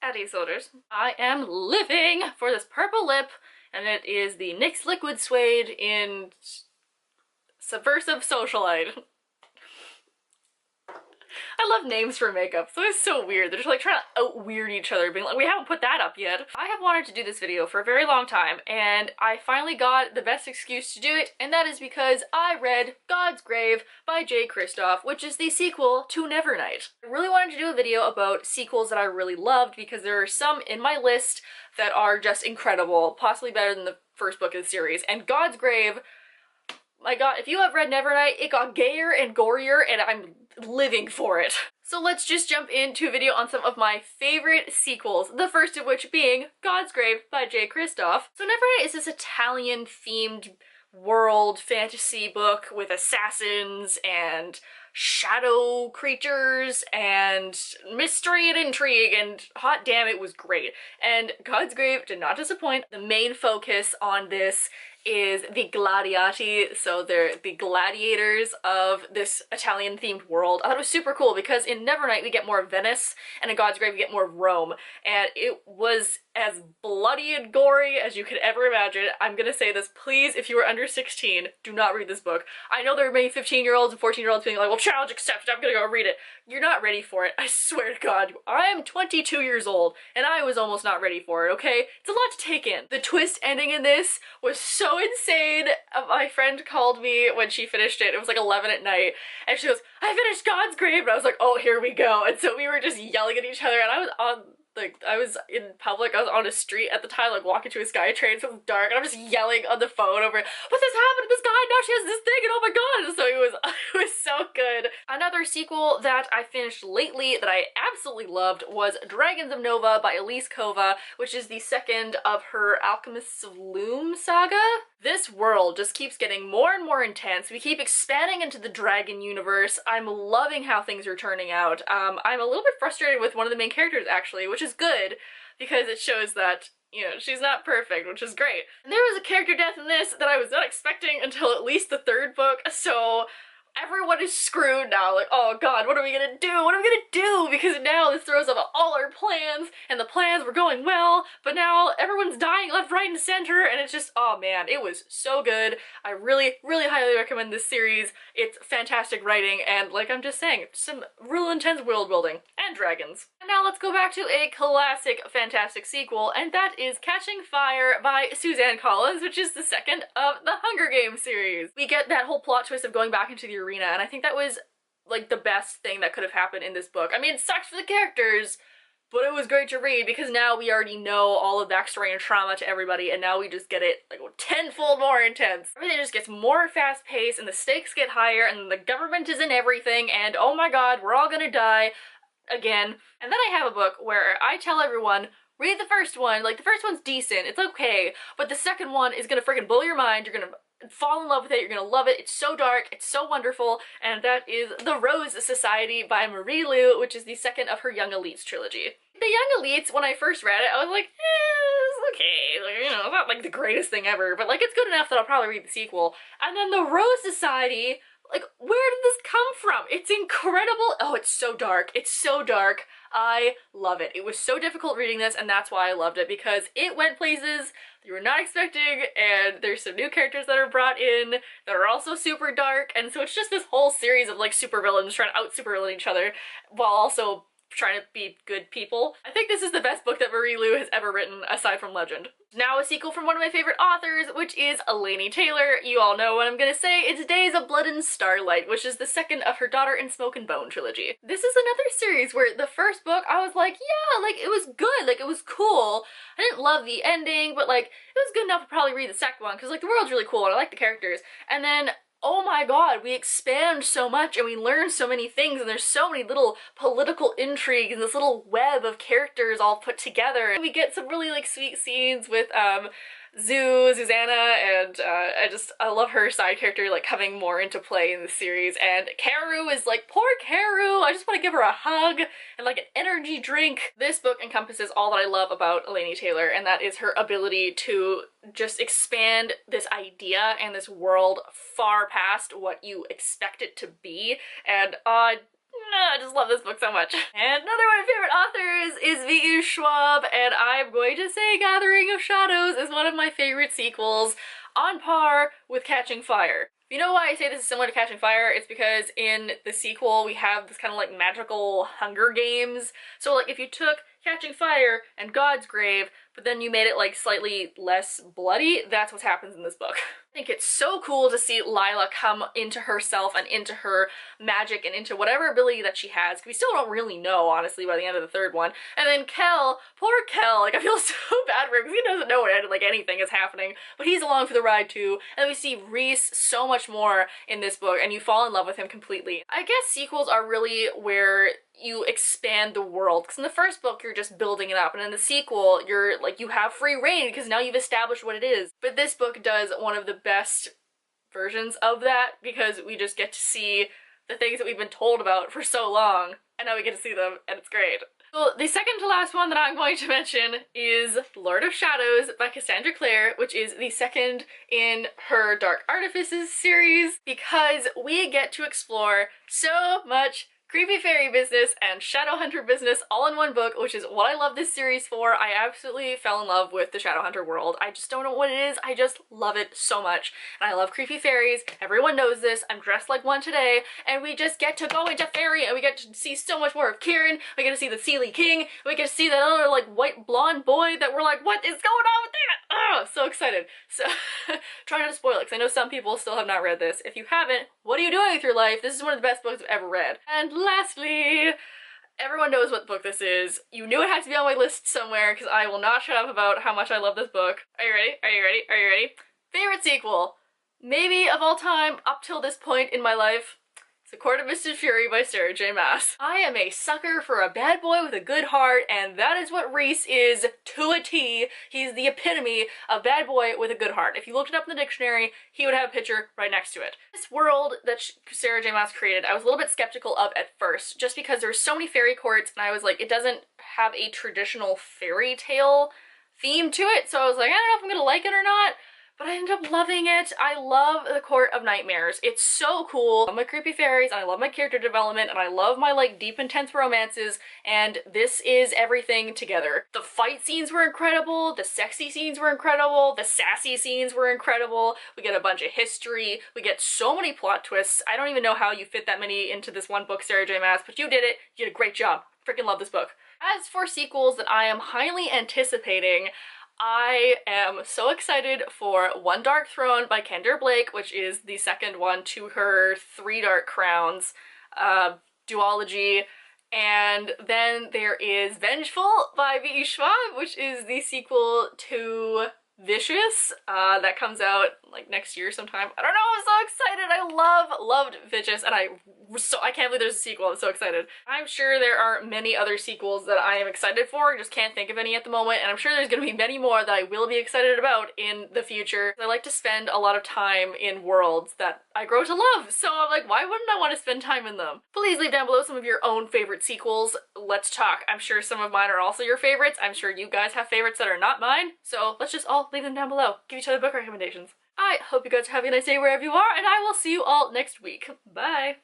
at AModelWho'sRead. I am living for this purple lip, and it is the NYX Liquid Suede in Subversive Socialite. I love names for makeup, so it's so weird. They're just like trying to out-weird each other, being like, we haven't put that up yet. I have wanted to do this video for a very long time, and I finally got the best excuse to do it, and that is because I read God's Grave by J. Kristoff, which is the sequel to Nevernight. I really wanted to do a video about sequels that I really loved because there are some in my list that are just incredible, possibly better than the first book of the series, and God's Grave, my god, if you have read Nevernight, it got gayer and gorier, and I'm living for it. So let's just jump into a video on some of my favorite sequels, the first of which being God's Grave by J. Kristoff. So Nevernight is this Italian-themed world fantasy book with assassins and shadow creatures and mystery and intrigue, and hot damn, it was great. And God's Grave did not disappoint. The main focus on this is the gladiati, so they're the gladiators of this Italian themed world. I thought it was super cool because in Nevernight we get more of Venice, and in God's Grave we get more of Rome, and it was as bloody and gory as you could ever imagine. I'm gonna say this, please, if you are under 16, do not read this book. I know there are many 15-year-olds and 14-year-olds being like, well, challenge accepted, I'm gonna go read it. You're not ready for it, I swear to God. I am 22 years old, and I was almost not ready for it, okay? It's a lot to take in. The twist ending in this was so insane. My friend called me when she finished it. It was like 11 at night, and she goes, I finished God's Grave, and I was like, oh, here we go. And so we were just yelling at each other, and I was on, like, I was in public, I was on a street at the time, like, walking to a SkyTrain, so it was dark, and I'm just yelling on the phone over, what this happened to this guy, now she has this thing, and oh my god, and so it was so good. Another sequel that I finished lately that I absolutely loved was Dragons of Nova by Elise Kova, which is the second of her Alchemists of Loom saga. This world just keeps getting more and more intense. We keep expanding into the dragon universe. I'm loving how things are turning out. I'm a little bit frustrated with one of the main characters, actually, which is good because it shows that, you know, she's not perfect, which is great. And there was a character death in this that I was not expecting until at least the third book, so everyone is screwed now. Like, oh god, what are we gonna do? What are we gonna do? Because now this throws off all our plans, and the plans were going well, but now everyone's dying left, right, and center, and it's just, oh man, it was so good. I really, really highly recommend this series. It's fantastic writing, and like I'm just saying, some real intense world building, and dragons. And now let's go back to a classic fantastic sequel, and that is Catching Fire by Suzanne Collins, which is the second of the Hunger Games series. We get that whole plot twist of going back into the arena, and I think that was like the best thing that could have happened in this book. I mean, it sucks for the characters, but it was great to read because now we already know all of backstory and trauma to everybody, and now we just get it like tenfold more intense. Everything just gets more fast-paced, and the stakes get higher, and the government is in everything, and oh my god, we're all gonna die again. And then I have a book where I tell everyone, read the first one. Like, the first one's decent, it's okay, but the second one is gonna freaking blow your mind. You're gonna fall in love with it, you're gonna love it, it's so dark, it's so wonderful, and that is The Rose Society by Marie Lu, which is the second of her Young Elites trilogy. The Young Elites, when I first read it, I was like, it's okay, like, you know, it's not like the greatest thing ever, but like, it's good enough that I'll probably read the sequel. And then The Rose Society, like, where did this come from? It's incredible. Oh, it's so dark. It's so dark. I love it. It was so difficult reading this, and that's why I loved it, because it went places you were not expecting, and there's some new characters that are brought in that are also super dark, and so it's just this whole series of like supervillains trying to out-supervillain each other while also trying to be good people. I think this is the best book that Marie Lu has ever written, aside from Legend. Now a sequel from one of my favorite authors, which is Laini Taylor. You all know what I'm gonna say. It's Days of Blood and Starlight, which is the second of her Daughter in Smoke and Bone trilogy. This is another series where the first book I was like, yeah, like it was good, like it was cool. I didn't love the ending, but like it was good enough to probably read the second one because like the world's really cool and I like the characters. And then oh my god, we expand so much and we learn so many things, and there's so many little political intrigue and this little web of characters all put together. And we get some really like sweet scenes with Susanna, and I love her side character like coming more into play in the series. And Karu is like, poor Karu, I just want to give her a hug and like an energy drink. This book encompasses all that I love about Laini Taylor, and that is her ability to just expand this idea and this world far past what you expect it to be. And I just love this book so much. And another one of my favorite authors is V.E. Schwab, and I'm going to say Gathering of Shadows is one of my favorite sequels, on par with Catching Fire. You know why I say this is similar to Catching Fire? It's because in the sequel we have this kind of like magical Hunger Games. So like if you took Catching Fire and God's Grave, but then you made it like slightly less bloody, that's what happens in this book. I think it's so cool to see Lila come into herself and into her magic and into whatever ability that she has. We still don't really know, honestly, by the end of the third one. And then Kel, poor Kel, like I feel so bad for him because he doesn't know what like anything is happening, but he's along for the ride too. And then we see Reese so much more in this book and you fall in love with him completely. I guess sequels are really where you expand the world, because in the first book you're just building it up, and in the sequel you're like, you have free reign because now you've established what it is. But this book does one of the best versions of that because we just get to see the things that we've been told about for so long, and now we get to see them, and it's great. So the second to last one that I'm going to mention is Lord of Shadows by Cassandra Clare, which is the second in her Dark Artifices series, because we get to explore so much creepy fairy business and Shadowhunter business all in one book, which is what I love this series for. I absolutely fell in love with the Shadowhunter world. I just don't know what it is, I just love it so much. And I love creepy fairies, everyone knows this, I'm dressed like one today, and we just get to go into fairy and we get to see so much more of Kieran, we get to see the Seelie King, we get to see that other like white blonde boy that we're like, what is going on with that? Oh, so excited. So try not to spoil it because I know some people still have not read this. If you haven't, what are you doing with your life? This is one of the best books I've ever read. And lastly, everyone knows what book this is. You knew it had to be on my list somewhere because I will not shut up about how much I love this book. Are you ready? Are you ready? Are you ready? Favorite sequel, maybe of all time up till this point in my life, it's A Court of Mist and Fury by Sarah J. Maas. I am a sucker for a bad boy with a good heart, and that is what Reese is to a T. He's the epitome of bad boy with a good heart. If you looked it up in the dictionary, he would have a picture right next to it. This world that Sarah J. Maas created, I was a little bit skeptical of at first, just because there's so many fairy courts, and I was like, it doesn't have a traditional fairy tale theme to it, so I was like, I don't know if I'm gonna like it or not. But I ended up loving it. I love The Court of Nightmares. It's so cool. I love my creepy fairies, and I love my character development, and I love my like deep intense romances, and this is everything together. The fight scenes were incredible, the sexy scenes were incredible, the sassy scenes were incredible, we get a bunch of history, we get so many plot twists. I don't even know how you fit that many into this one book, Sarah J. Maas, but you did it. You did a great job. Freaking love this book. As for sequels that I am highly anticipating, I am so excited for One Dark Throne by Kendra Blake, which is the second one to her Three Dark Crowns duology. And then there is Vengeful by V.E. Schwab, which is the sequel to Vicious, that comes out like next year sometime. I don't know, I'm so excited. I loved Vicious, and I can't believe there's a sequel. I'm so excited. I'm sure there are many other sequels that I am excited for, I just can't think of any at the moment, and I'm sure there's gonna be many more that I will be excited about in the future. I like to spend a lot of time in worlds that I grow to love, so I'm like, why wouldn't I want to spend time in them? Please leave down below some of your own favorite sequels. Let's talk. I'm sure some of mine are also your favorites. I'm sure you guys have favorites that are not mine, so let's just all leave them down below. Give each other book recommendations. I hope you guys are having a nice day wherever you are, and I will see you all next week. Bye!